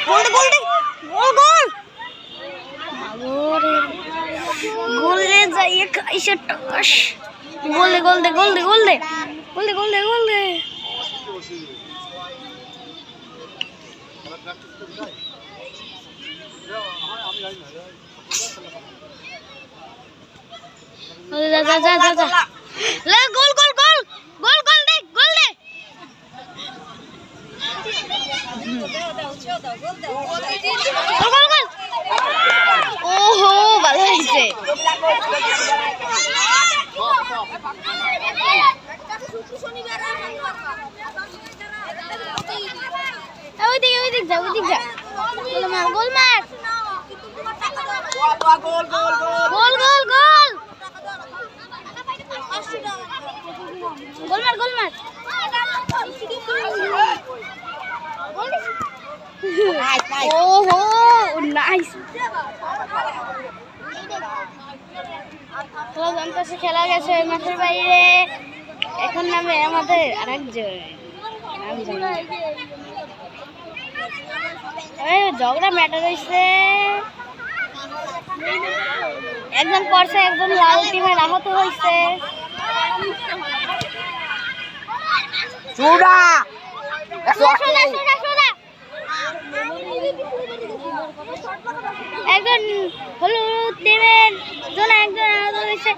গোল গোল গোল গোল গোলে যাইয়ে খাইছে টস গোল দে গোল দে গোল দে গোল দে গোল দে গোল দে গোল দে जा जा जा जा जा ले गोल गोल गोल गोल गोल दे गोल दे गोल गोल ओहो ভালো হইছে ওই দিক যা গোল মার গোল গোল গোল গোল মার ওহো নাইস তো জানতেছে খেলা গেছে মাঠের বাইরে এখন নামে আমাদের আরেকজন নাম জানি ঝগড়া ম্যাটার হয়েছে একজন পড়ছে একজন লাল টিমের আহত হয়েছে একজন হলুদ টিমের জন একজন আহত হয়েছে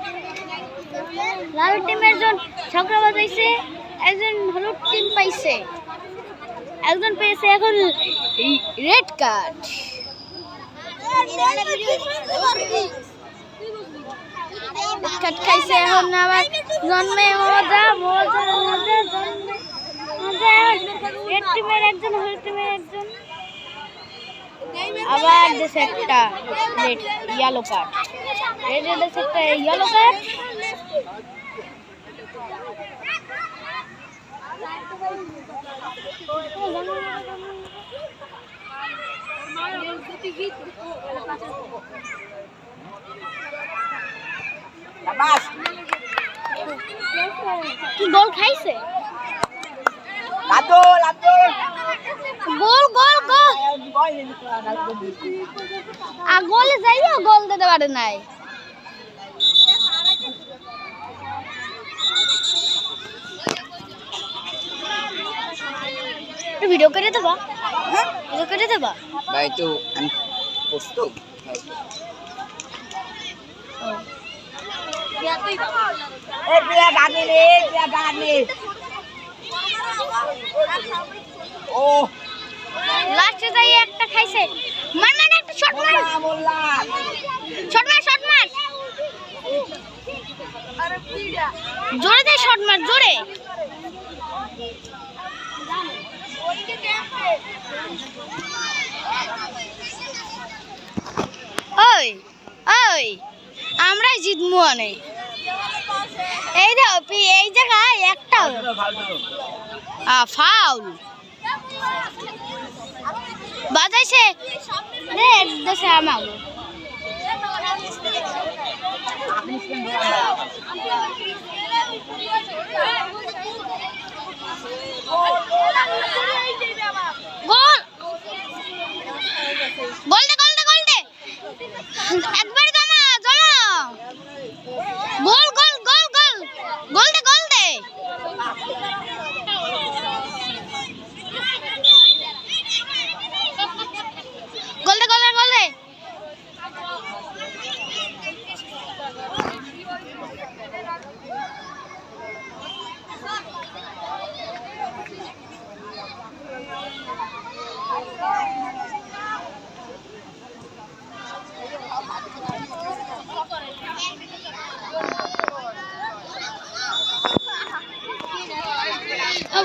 লাল টিমের জন ঝগড়া বাজাইছে একজন হলুদ টিম পাইছে একজন পেয়েছে এখন রেড কার্ড খাইছে এখন আবার জন্মে মজা মজা মজা জন্মে মজা রেড টিমের একজন হলুদ টিমের একজন আবার দেশে একটা রেড ইয়েলো কার্ড রেড দেশে একটা ইয়েলো কার্ড কি গোল খাইছে গোল গোল গোল গোলে যাইও গোল দিতে পারে নাই ভিডিও করে দেবা ভিডিও করে দেবা ভাই তো আমি পোস্ট ও লাস্টে যাই একটা খাইছে মার মার একটা শট মার শট মার আরে পিড়া জোরে দে শট মার জোরে ওই ওই আমরাই জিতমু অনেক এই দাও এই জায়গায় একটা ফাউল বাজাইছে রে দেশে আমাও গোল গোল দে একবার জমা গোল গোল গোল গোল গোল দে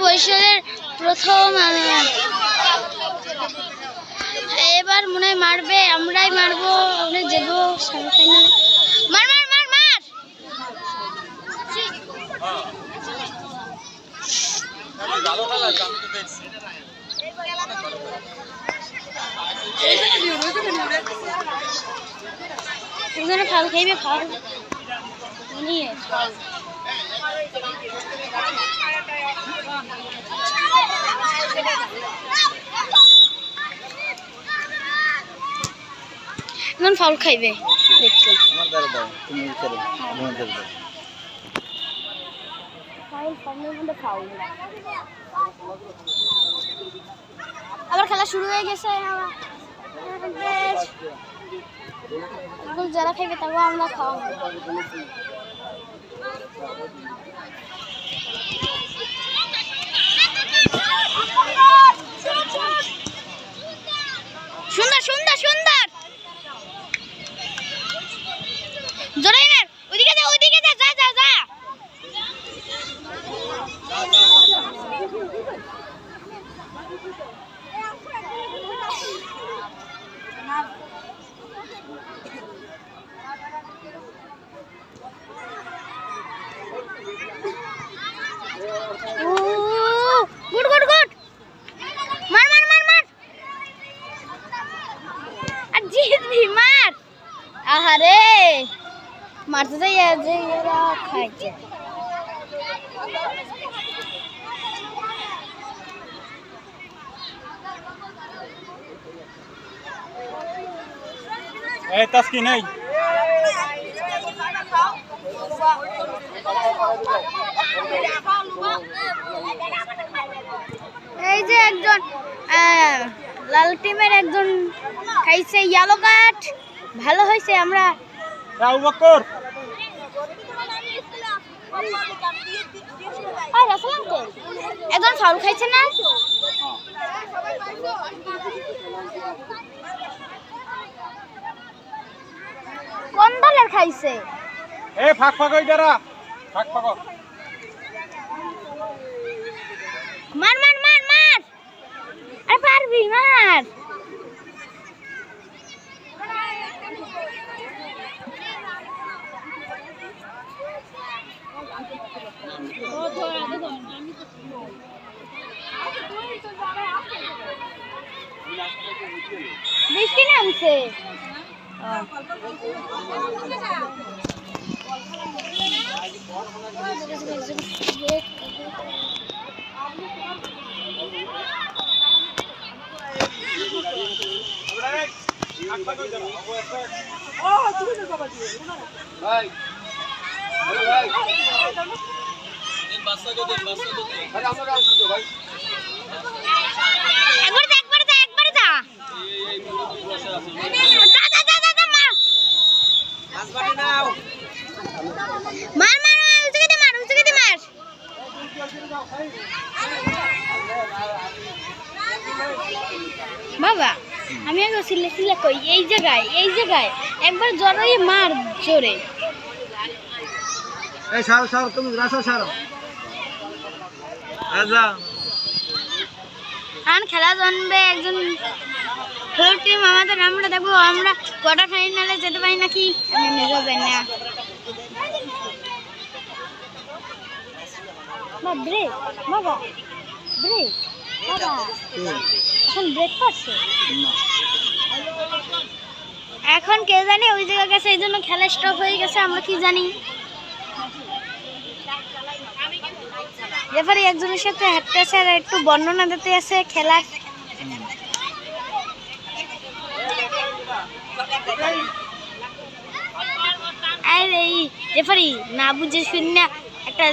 বরিশালের প্রথম এবার মনে হয় মারবে আমরাই মারবো আমরা যেবো সেমিফাইনাল মার মার মার মার ভালো খেলা আমি তো দেখছি এখানে ফাল খাইবে ফাল নিয়ে একজন ফাউল খাইবে দেখছো আমার দ্বারা দাও তুমি করো আমার দ্বারা দাও ফাউল ফাউলের মধ্যে ফাউল আবার খেলা শুরু হয়ে গেছে যারা খাইবে তারপর আমরা খাওয়াবো সুন্দর সুন্দর সুন্দর জোরে মার ওইদিকে যা যা যা যা গুড গুড গুড মার মার মার মার আর জিতবি মার আহারে মারতে যাই যে এরা খাইছে এই তাসকিন এই এই যে একজন লাল টিমের একজন খাইছে ইয়েলো কার্ড ভালো হয়েছে আমরা আবু বকর একজন ফাউল খাইছে না কোন দলের খাইছে এই ফাঁক ফাঁক ওই যারা ফাঁক ফাঁক মার মার মার মার আরে পারবি মার বৃষ্টি নামছে ভাই ভাই আরে আমরা আসছি তো ভাই একবার যা যা যা যা যা যা মার আসবানি নাও মার মার উচকে দে মার বাবা আমি আগে সিলে কই এই জায়গায় একবার জোরে মার জোরে এই সার তুমি রাসা সার আজা আর খেলা জানবে একজন ফুল টিম আমাদের আমরা দেখবো আমরা কোয়ার্টার ফাইনালে যেতে পারি নাকি আমি নিজেও জানি না ব্রেক বাবা এখন ব্রেক করছে এখন কে জানে ওই জায়গা গেছে এই জন্য খেলা স্টপ হয়ে গেছে আমরা কি জানি রেফারি একজনের সাথে হাঁটতেছে আর একটু বর্ণনা দিতে আছে খেলার আর এই রেফারি না বুঝে শুনে একটা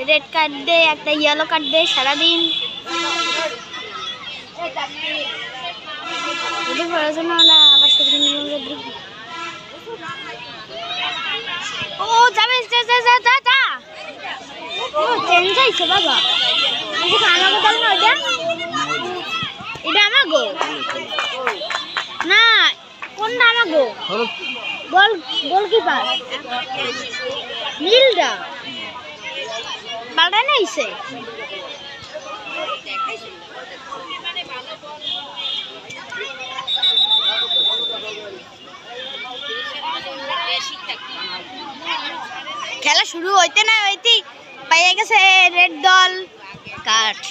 রেড কার্ড দে একটা ইয়েলো কার্ড দে সারাদিন যদি পড়াশোনা না আবার ও যাবে যা ও চেঞ্জ হয়েছে বাবা আমাকে বল না এটা আমার গো না কোনটা আমার গো গোলকিপার নীলটা বাড়া নাইছে খেলা শুরু হইতে না হইতেই পাইয়া গেছে রেড দল কাঠ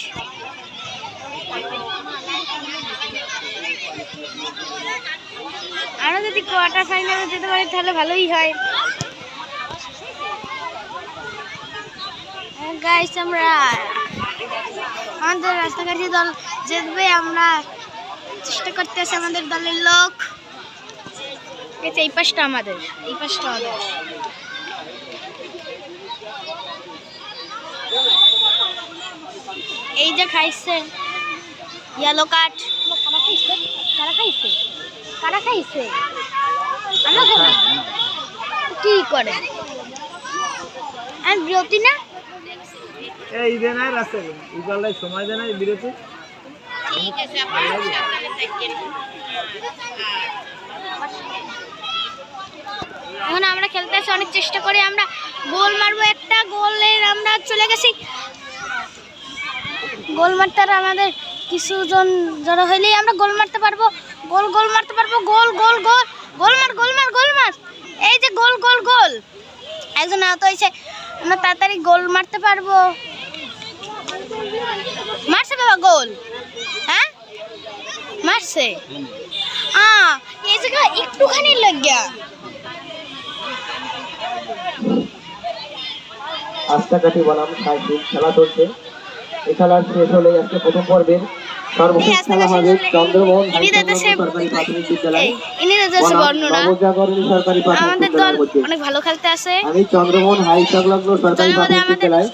আরো যদি কোয়ার্টার ফাইনালে যেতে পারি তাহলে ভালোই হয় গাইস আমরা আমাদের রাস্তাঘাটে দল জিতবে আমরা চেষ্টা করতেছি আমাদের দলের লোক এই পাশটা আমাদের, এই পাশটা আমাদের। এই যে খাইছে ইয়েলো কাট, কারা খাইছে আমরা খাই কি করে আর বিরতি না এই দেন আর আছে ইকালটাই সময় দেন এই বিরতি। ঠিক আছে আপনারা সাবধানে থাকেন। এখন আমরা খেলতে আসি, অনেক চেষ্টা করি আমরা গোল মারবো, একটা গোলের আমরা চলে গেছি। গোল মারতে আর আমাদের কিছুজন জড়ো হইলেই আমরা গোল মারতে পারবো, গোল মারতে পারবো, গোল গোল গোল গোল মার গোল মার গোল মার। এই যে গোল গোল গোল, একজন আহত হয়েছে, আমরা তাড়াতাড়ি গোল মারতে পারবো। মারছে বাবা গোল, হ্যাঁ মারছে। এই জায়গা একটুখানি লাগিয়া আস্তাকাঠি বনাম সাইকেল খেলা চলছে। এই খেলা শেষ হলে আজকে প্রথম পর্বের সর্বশেষ খেলা হবে চন্দ্রমোহন সরকারি প্রাথমিক বিদ্যালয় নবজাগরণী সরকারি প্রাথমিক বিদ্যালয়ের মধ্যে। অনেক ভালো খেলতে আছে। আমি চন্দ্রমোহন হাই সংলগ্ন সরকারি প্রাথমিক বিদ্যালয়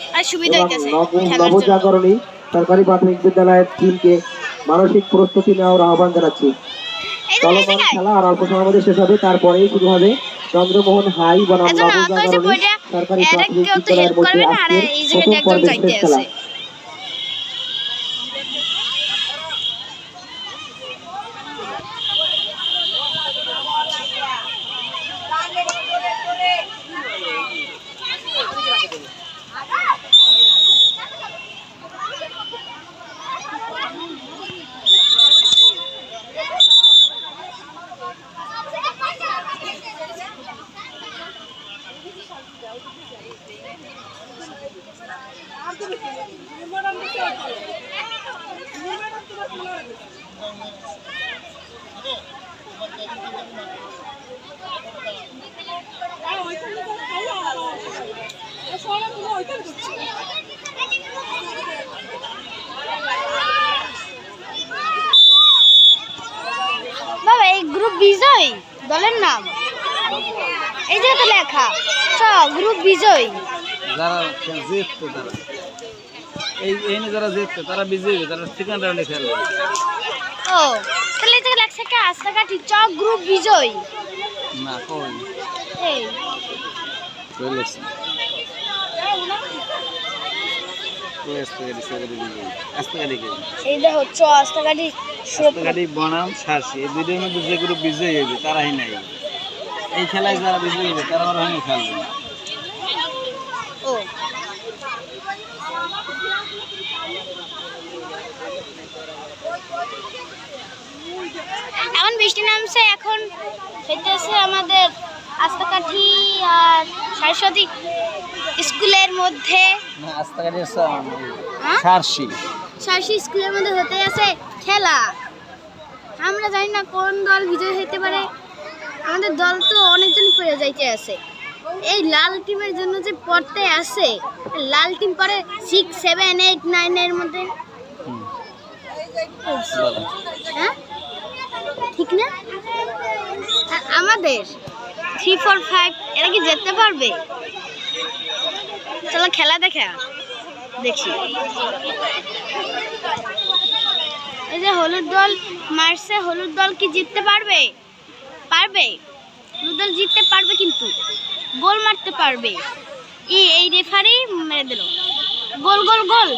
নবজাগরণী সরকারি প্রাথমিক বিদ্যালয়ের টিমকে মানসিক প্রস্তুতি নেওয়ার আহ্বান জানাচ্ছি। চলমান খেলা আর অল্প সময়ের মধ্যে শেষ হবে, তারপরেই শুরু হবে চন্দ্রমোহন হাই বনাম নবজাগরণী সরকারি প্রাথমিক বিদ্যালয়ের মধ্যে আজকের প্রথম পর্বের শেষ খেলা। বাবা এই গ্রুপ বিজয় দলের নাম এই যে তো লেখা গ্রুপ বিজয়। যারা জিততো তারা এই যারা জিততো তারা বিজয়ী, তারা সেকেন্ড রাউন্ডে খেলবে। ও তাহলে এই যে লেখা কে আস্তাকাঠি গ্রুপ বিজয় না কই এই চলেছে এই দেখো আস্তাকাঠি বনাম সারসি, এই দুইটার মধ্যে যে গ্রুপ বিজয়ী হবে তারাই নাই। এই খেলায় যারা বিজয়ী হবে তারা ওরা হয়নি খেলবে। ও এখন বৃষ্টি নামছে, এখন হইতেছে আমাদের আস্তাকাঠি আর সরস্বতী স্কুলের মধ্যে না আস্তাকাঠি সারসি সারসি স্কুলের মধ্যে হতে আছে খেলা। আমরা জানি না কোন দল বিজয় হতে পারে, আমাদের দল তো অনেকজন পড়ে যাইতে আছে। এই লাল টিমের জন্য যে পড়তে আছে, লাল টিম পরে 6, 7, 8, 9 এর মধ্যে, হ্যাঁ ঠিক না? আমাদের 3, 4, 5 এরা কি যেতে পারবে? চলো খেলা দেখি। এই যে হলুদ দল মারছে, হলুদ দল কি জিততে পারবে? হলুদ দল জিততে পারবে, কিন্তু গোল মারতে পারবে। এই রেফারি মেরে দিল গোল গোল গোল।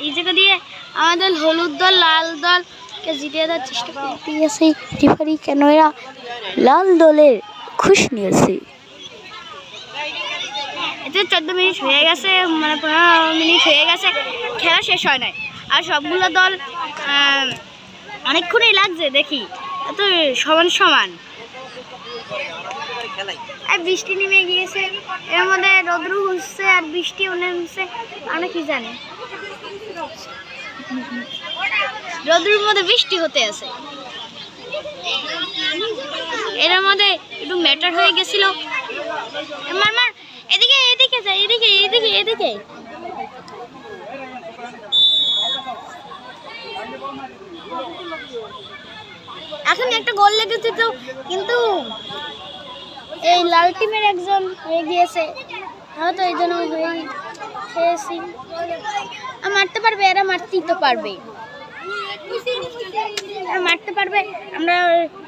এই জায়গা দিয়ে আমাদের হলুদ দল লাল দলকে জিতিয়ে দেওয়ার চেষ্টা করতেছে রেফারি। কেন এরা লাল দলের খুশ নিয়েছে? এতে 14 মিনিট হয়ে গেছে, মানে 15 মিনিট হয়ে গেছে, খেলা শেষ হয় নাই। আর সবগুলো দল অনেকক্ষণই লাগছে দেখি, এত সমান সমান। আর বৃষ্টি নেমে গিয়েছে, এর মধ্যে রৌদ্র হচ্ছে আর বৃষ্টি নেমছে, আমরা কি জানি রৌদ্রের মধ্যে বৃষ্টি হতে আছে। এর মধ্যে একটু ম্যাটার হয়ে গেছিল। মার এদিকে যা, এদিকে এদিকে এদিকে। এখন একটা গোল লেগেছে তো, কিন্তু এই লাল টিমের একজন হয়ে গিয়েছে, হয়তো এই জন্য খেয়েছি। মারতে পারবে, এরা মারতেই তো পারবে, এরা মারতে পারবে, আমরা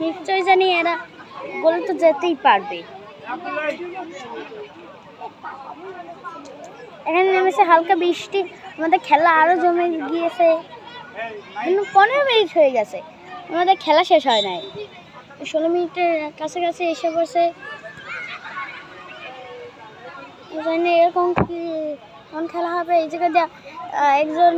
নিশ্চয় জানি এরা গোল তো যেতেই পারবে। এখানে নেমেছে হালকা বৃষ্টি, আমাদের খেলা আরো জমে গিয়েছে, কিন্তু 15 মিনিট হয়ে গেছে, আমাদের খেলা শেষ হয় নাই, 16 মিনিটের কাছাকাছি এসে পড়ছে। এখানে এরকম কি কোন খেলা হবে? এই জায়গা দিয়ে একজন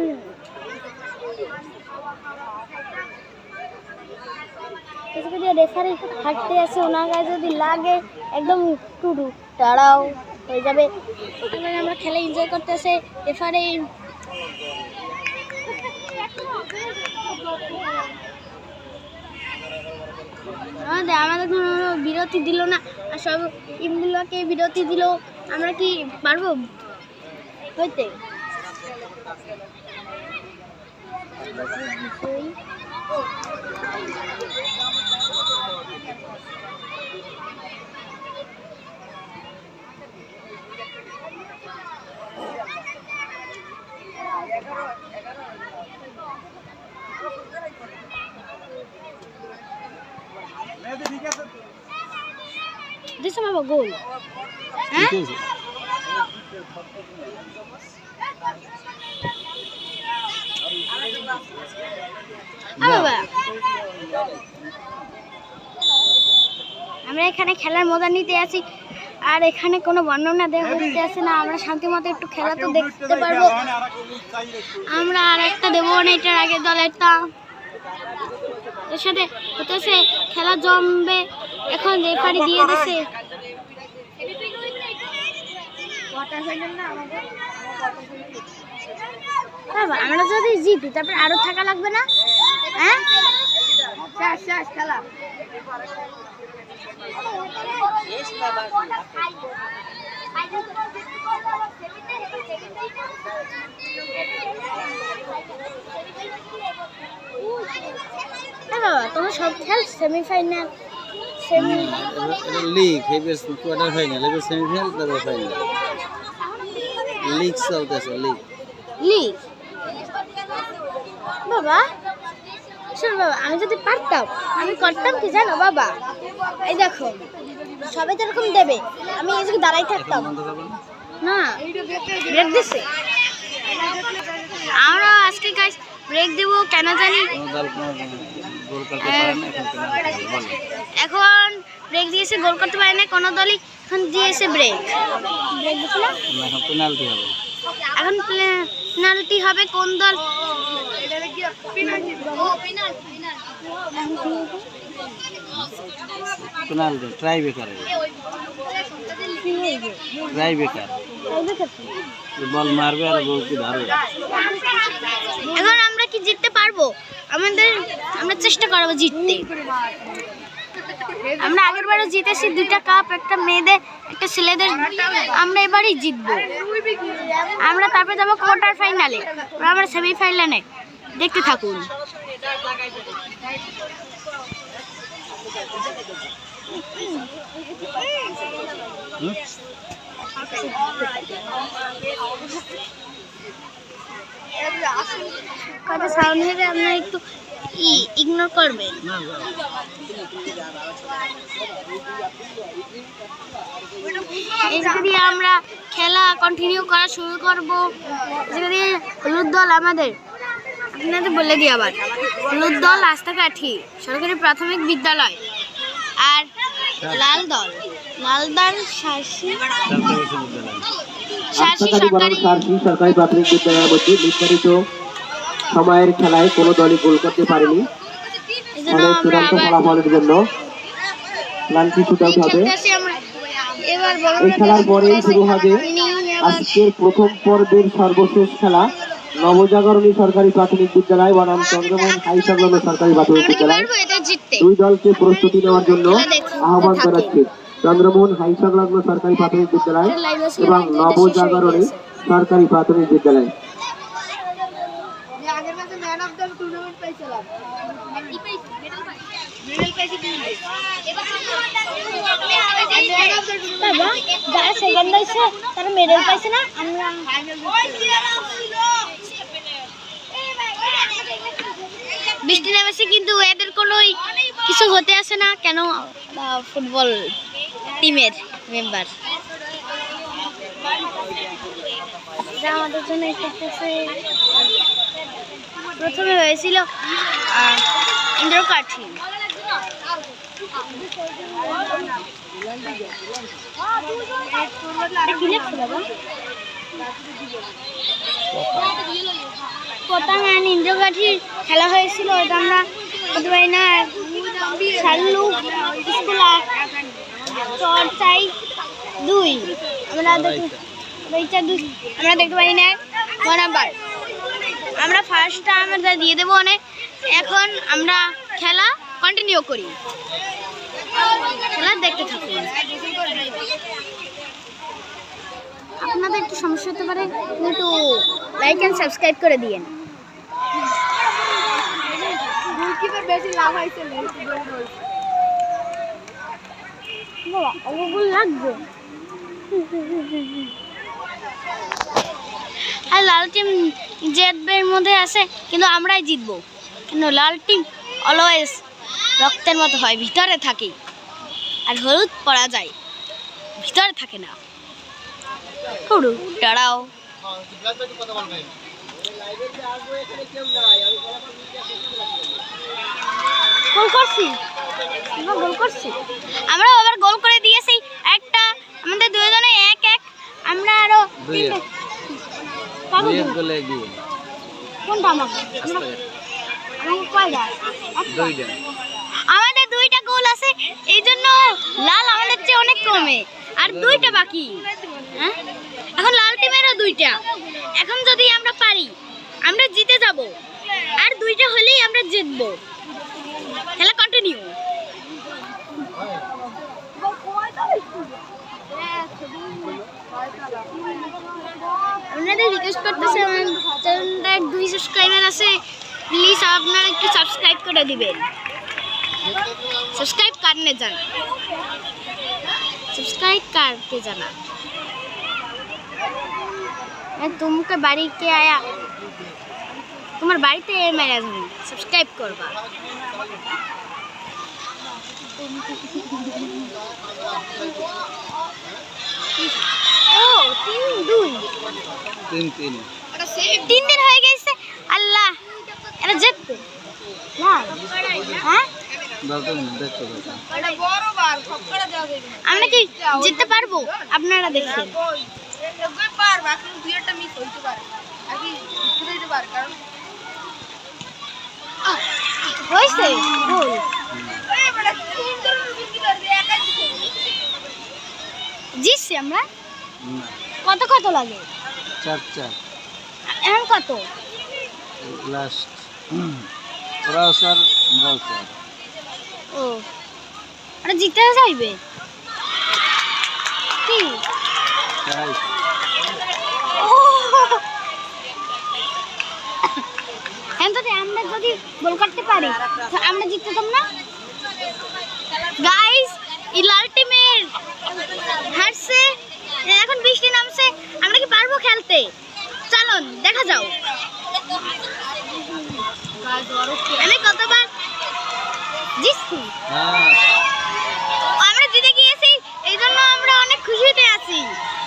রেফারি হাঁটতে আছে, ওনার গায়ে যদি লাগে একদম টুডু তারাও হয়ে যাবে। এখানে আমরা খেলা এনজয় করতেছে, রেফারি আমাদের কোনো বিরতি দিল না, আর সব টিমগুলোকে বিরতি দিল। আমরা কি পারবো হইতে? দিছে বাবা গোল, হ্যাঁ বাবা। আমরা এখানে খেলার মজা নিতে আছি, আর এখানে কোনো বর্ণনা দেওয়া হতে আসে না, আমরা শান্তি মতো একটু খেলা তো দেখতে পারবো। আমরা আর একটা দেবো না, এটার আগে দলেরটা এর সাথে হতেছে খেলা জমবে। এখন রেফারি দিয়ে দিছে, আমরা যদি জিতি তারপরে আরো থাকা লাগবে না, হ্যাঁ খেলা তোমার সব খেল সেমিফাইনাল লিগ, এবার কোয়ার্টার ফাইনাল, এবার সেমিফাইনাল, তারপর ফাইনাল। লিগ চলতেছে, লিগ লিগ। বাবা শোন বাবা, আমি যদি পারতাম আমি করতাম কি জানো বাবা? এই দেখো সবাই তো এরকম দেবে, আমি এই জায়গায় দাঁড়াই থাকতাম না। ব্রেক দিছে, আমরা আজকে গাইস ব্রেক দেব কেন জানি, এখন ব্রেক দিয়েছে, গোল করতে পারে না কোনো দলই, এখন দিয়েছে ব্রেক। ব্রেক দিছে না, এখন পেনাল্টি হবে, এখন পেনাল্টি হবে কোন দল? পেনাল্টি ট্রাইবেকার, ট্রাইবেকার বল মারবে আর বল কি ধরবে। এখন আমরা কি জিততে পারবো? আমরা চেষ্টা করবো জিততে। আমরা আগের বারও জিতেছি 2টা কাপ, একটা মেয়েদের একটা ছেলেদের, আমরা এবারই জিতবো। আমরা তারপরে যাবো কোয়ার্টার ফাইনালে, আমরা সেমিফাইনালে, দেখতে থাকুন। কথা সাউন্ড হলে আপনারা একটু ইগনোর করবেন। যদি আমরা খেলা কন্টিনিউ করা শুরু করব, যদি হলুদ দল আমাদের, আপনাদের বলে দিই আবার, হলুদ দল আস্তাকাঠি সরকারি প্রাথমিক বিদ্যালয়, আর লাল দল শাসি সরকারি প্রাথমিক বিদ্যালয়ের মধ্যে নির্ধারিত সময়ের খেলায় কোনো দলই গোল করতে পারেনি। চূড়ান্ত ফলাফলের জন্য ক্লান্তি শুটাউট হবে। এই খেলার পরেই শুরু হবে আজকের প্রথম পর্বের সর্বশেষ খেলা, নবজাগরণী সরকারি প্রাথমিক বিদ্যালয় বনাম চন্দ্রমোহন হাই সংলগ্ন সরকারি প্রাথমিক বিদ্যালয়। 2 দলকে প্রস্তুতি নেওয়ার জন্য আহ্বান জানাচ্ছি। চন্দ্রমোহন হাই সংলগ্ন সরকারি প্রাথমিক বিদ্যালয় এবং নবজাগরণী সরকারি প্রাথমিক বিদ্যালয়। বাবা যারা সেকেন্ড হয়েছে তারা মেডেল পাইছে না? আমরা বৃষ্টি নেমেছে কিন্তু এদের কোনো কিছু হতে আসে না কেন? ফুটবল টিমের মেম্বার আমাদের জন্য প্রথমে হয়েছিল ইন্দ্রকাঠি। পতাকা ইন্দ্রকাঠির খেলা হয়েছিল, ওটা আমরা বলতে পারি না। শালুক স্কুল চর্চাই 2 আমরা দেখতে পারি না 1 নাম্বার। আমরা ফার্স্টটা আমরা দিয়ে দেবো অনেক। এখন আমরা খেলা কন্টিনিউ করি, খেলা দেখতে থাকুন। আপনাদের একটু সমস্যা হতে পারে, একটু লাইক এন্ড সাবস্ক্রাইব করে দিয়েন। বেশি লাভ হয়েছে লাগবে। আর লাল টিম জিতবের মধ্যে আছে, কিন্তু আমরাই জিতবো। কিন্তু লাল টিম অলওয়েজ রক্তের মতো হয়, ভিতরে থাকে। আর হলুদ পরা যায়, ভিতরে থাকে না। দাঁড়াও, গোল করছি আমরা, আবার গোল করে দিয়েছি একটা। আমাদের দুজনে 1-1। আমরা আরো কোনটা আমাদের 2টা গোল আছে, এই জন্য লাল আমাদের চেয়ে অনেক কমে। আর 2টা বাকি। হ্যাঁ, এখন লাল টিমেরও 2টা। এখন যদি আমরা পারি আমরা জিতে যাব, আর 2টা হলেই আমরা জিতবো। খেলা কন্টিনিউ। আপনাদের রিকোয়েস্ট করতেছে, আমার চ্যানেলটা 2 সাবস্ক্রাইবার আছে, প্লিজ আপনারা একটু সাবস্ক্রাইব করে দিবেন। सब्सक्राइब करने जाना, सब्सक्राइब करके जाना। मैं तुमके बाड़ी के आया, तुम्हार बाड़ीते मेरा सब्सक्राइब करबा। ओ 3 दिन হয়ে গেছে। আল্লাহ, এটা জিতবে না? হ্যাঁ, আমরা কি জিততে পারবো? আপনারা দেখেন। হয়েছে গোল। জিতছি আমরা। কত কত লাগে? 4-4। এখন কত? লাস্ট ওরাও 4 আমরাও 4। ও, ওরা জিতে যাইবে কি? আমরা যদি গোল করতে পারি আমরা জিততাম না। গাইস, এই লাল টিমের হারছে। এখন বৃষ্টি নামছে, আমরা কি পারবো খেলতে? চলুন দেখা যাও। আমি কতবার জিতছি, আমরা জিতে গিয়েছি, এই জন্য আমরা অনেক খুশিতে আছি।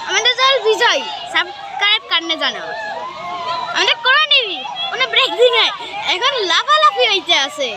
আমাদের দল বিজয়। সাবস্ক্রাইব করতে জানা। আমাদের কোন নিবি ওনা ব্রেক দিনে এখন লাফালাফি হইতে আছে।